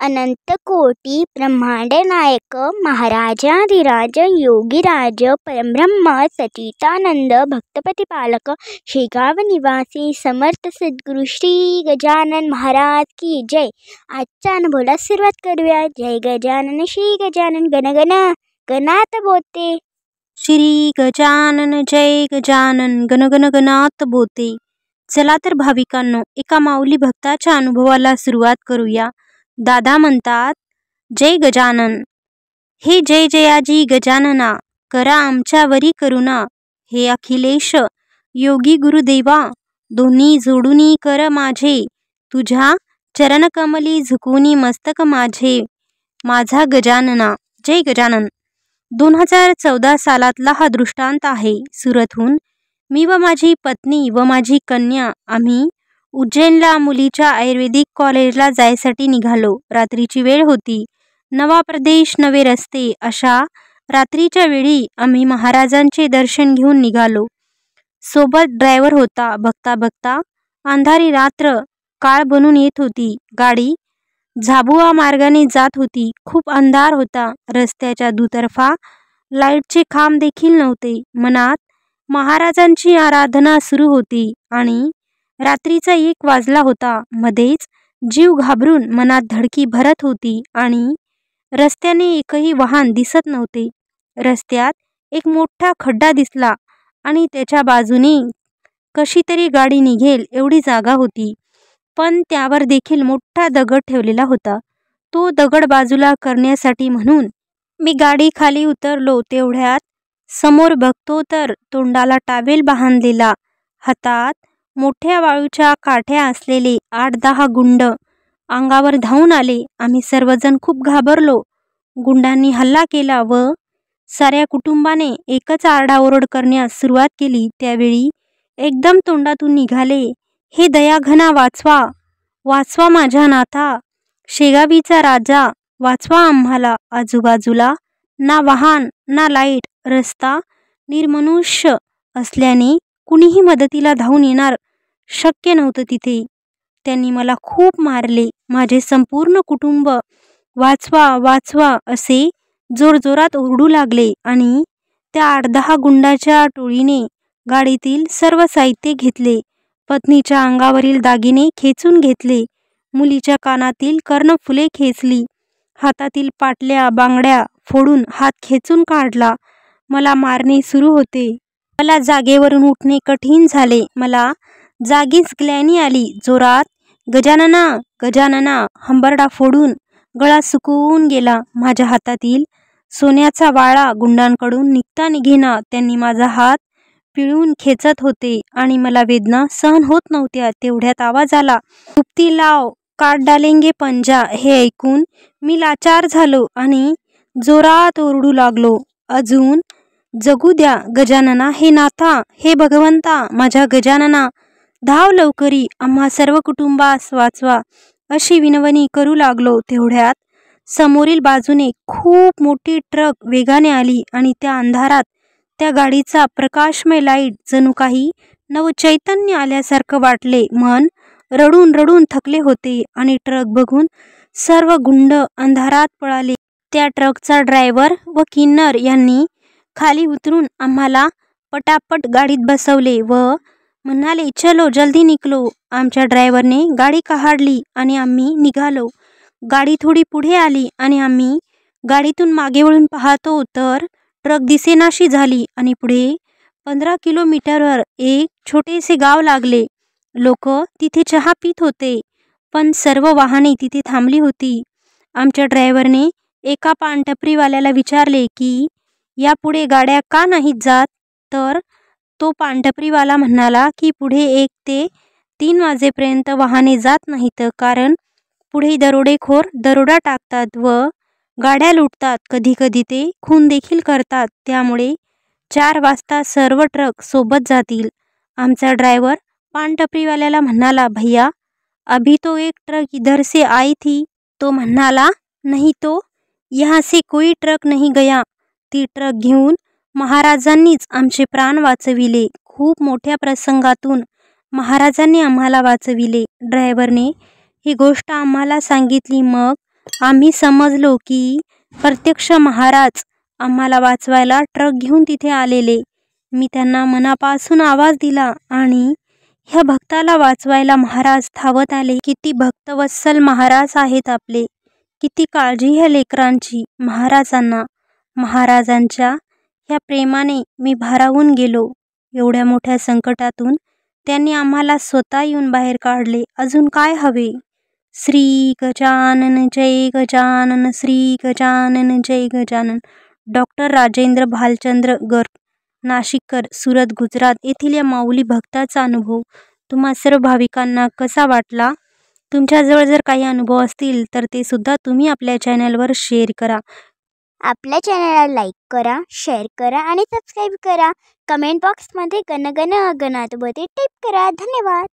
अनंत कोटी ब्रह्मांड नायक महाराजाधिराज योगीराज परब्रह्म सच्चिदानंद भक्तप्रतिपालक शेगाव निवासी समर्थ सद्गुरु श्री गजानन महाराज की जय। आजच्या अनुभवाला सुरुवात करूया। जय गजानन श्री गजानन गणगण गणात बोते। श्री गजानन जय गजानन गणगण गणात बोते। चला तर भाविकांनो, एका माऊली भक्ताच्या अनुभवाला सुरुवात करूया। दादा म्हणतात, जय गजानन, हे जय जयाजी गजानना, करा आमच्यावरी करुणा। हे अखिलेश योगी गुरुदेवा, दोन्ही जोडूनी कर माझे, तुझ्या चरणकमली झुकूनी मस्तक माझे, माझा गजानना। जय गजानन। 2014 सालातला हा दृष्टांत आहे। सुरतहून मी व माझी पत्नी व माझी कन्या आम्ही उज्जैनला मुलीच्या आयुर्वेदिक कॉलेजला जायसाठी निघालो। रात्रीची वेळ होती। नवा प्रदेश, नवे रस्ते, अशा रात्रीच्या वेळी आम्ही महाराजांचे दर्शन घेऊन निघालो। सोबत ड्रायव्हर होता। बघता बघता अंधारी रात्र काळ बनून येत होती। गाडी झाबुआ मार्गाने जात होती। खूप अंधार होता। रस्त्याच्या दुतर्फा लाईटचे खांब देखील नव्हते। मनात महाराजांची आराधना सुरू होती आणि रात्रीचा 1 वाजला होता। मध्येच जीव घाबरून मनात धडकी भरत होती आणि रस्त्याने एकही वाहन दिसत नव्हते। रस्त्यात एक मोठा खड्डा दिसला आणि त्याच्या बाजूने कशी तरी गाडी निघेल एवढी जागा होती, पण त्यावर देखील मोठा दगड ठेवलेला होता। तो दगड बाजूला करण्यासाठी म्हणून मी गाडी खाली उतरलो। तेवढ्यात समोर बघतो तर तोंडाला टावेल बांधलेला, हातात मोठ्या वाळूच्या काठ्या असलेले 8-10 गुंड अंगावर धावून आले। आम्ही सर्वजण खूप घाबरलो। गुंडांनी हल्ला केला व साऱ्या कुटुंबाने एकच आरडाओरड करण्यास सुरुवात केली। त्यावेळी एकदम तोंडातून निघाले, हे दयाघना वाचवा, वाचवा माझ्या नाथा, शेगावीचा राजा, वाचवा आम्हाला। आजूबाजूला ना वाहन ना लाईट, रस्ता निर्मनुष्य असल्याने कुणीही मदतीला धावून येणार शक्य नव्हतं तिथे। त्यांनी मला खूप मारले। माझे संपूर्ण कुटुंब वाचवा वाचवा असे जोरजोरात ओरडू लागले आणि त्या 8-10 गुंडाच्या टोळीने गाडीतील सर्व साहित्य घेतले। पत्नीच्या अंगावरील दागिने खेचून घेतले, मुलीच्या कानातील कर्णफुले खेचली, हातातील पाटल्या बांगड्या फोडून हात खेचून काढला। मला मारणे सुरू होते। मला जागेवरून उठणे कठीण झाले। मला जागीच ग्लानी आली। जोरात गजानना गजानना हंबरडा फोडून गळा सुकवून गेला। माझ्या हातातील सोन्याचा वाळा गुंडांकडून निघता निघेना। त्यांनी माझा हात पिळून खेचत होते आणि मला वेदना सहन होत नव्हत्या। तेवढ्यात आवाज आला, दुपती लाव, काट डालेंगे पंजा। हे ऐकून मी लाचार झालो आणि जोरात ओरडू लागलो, अजून जगू द्या गजानना, हे नाथा, हे भगवंता, माझ्या गजानना, धाव लवकरी, आम्हा सर्व कुटुंबास वाचवा, अशी विनवणी करू लागलो। तेवढ्यात समोरील बाजूने खूप मोठी ट्रक वेगाने आली आणि त्या अंधारात त्या गाडीचा प्रकाशमय लाईट जणू काही नवचैतन्य आल्यासारखं वाटले। मन रडून रडून थकले होते आणि ट्रक बघून सर्व गुंड अंधारात पळाले। त्या ट्रकचा ड्रायव्हर व किन्नर यांनी खाली उतरून आम्हाला पटापट गाडीत बसवले व म्हणाले, चलो जल्दी निकलो। आमच्या ड्रायव्हरने गाडी काढली आणि आम्ही निघालो। गाडी थोडी पुढे आली आणि आम्ही गाडीतून मागे वळून पाहतो तर ट्रक दिसेनाशी झाली आणि पुढे 15 किलोमीटरवर एक छोटेसे गाव लागले। लोक तिथे चहा पित होते, पण सर्व वाहने तिथे थांबली होती। आमच्या ड्रायव्हरने एका पानटपरीवाल्याला विचारले की यापुढे गाड्या का नाहीत जात, तर तो पानटपरीवाला म्हणाला की पुढे 1 ते 3 वाजेपर्यंत वाहने जात नाहीत, कारण पुढे दरोडेखोर दरोडा टाकतात व गाड्या लुटतात, कधीकधी ते खून देखील करतात, त्यामुळे 4 वाजता सर्व ट्रक सोबत जातील। आमचा ड्रायव्हर पानटपरीवाल्याला म्हणाला, भैया अभी तो एक ट्रक इधर से आई थी। तो म्हणाला, नहीं तो यहाँ से कोई ट्रक नहीं गया। ती ट्रक घेऊन महाराजांनीच आमचे प्राण वाचविले। खूप मोठ्या प्रसंगातून महाराजांनी आम्हाला वाचविले। ड्रायव्हरने ही गोष्ट आम्हाला सांगितली। मग आम्ही समजलो की प्रत्यक्ष महाराज आम्हाला वाचवायला ट्रक घेऊन तिथे आलेले. मी त्यांना मनापासून आवाज दिला आणि ह्या भक्ताला वाचवायला महाराज धावत आले. किती भक्तवत्सल महाराज आहेत आपले, किती काळजी ह्या लेकरांची. महाराजांच्या ह्या प्रेमाने मी भारावून गेलो. एवढ्या मोठ्या संकटातून त्यांनी आम्हाला स्वतः येऊन बाहेर काढले. अजून काय हवे? श्री गजानन जय गजानन, श्री गजानन जय गजानन. डॉक्टर राजेंद्र भालचंद्र गर्ग, नाशिककर, सुरत, गुजरात येथील या माऊली भक्ताचा अनुभव तुम्हा सर्व भाविकांना कसा वाटला? तुमच्याजवळ जर काही अनुभव असतील तर ते सुद्धा तुम्ही आपल्या चॅनलवर शेअर करा. आपल्या चॅनलला लाईक करा, शेअर करा आणि सबस्क्राईब करा. कमेंट बॉक्समध्ये गण गण गणात टाईप करा. धन्यवाद.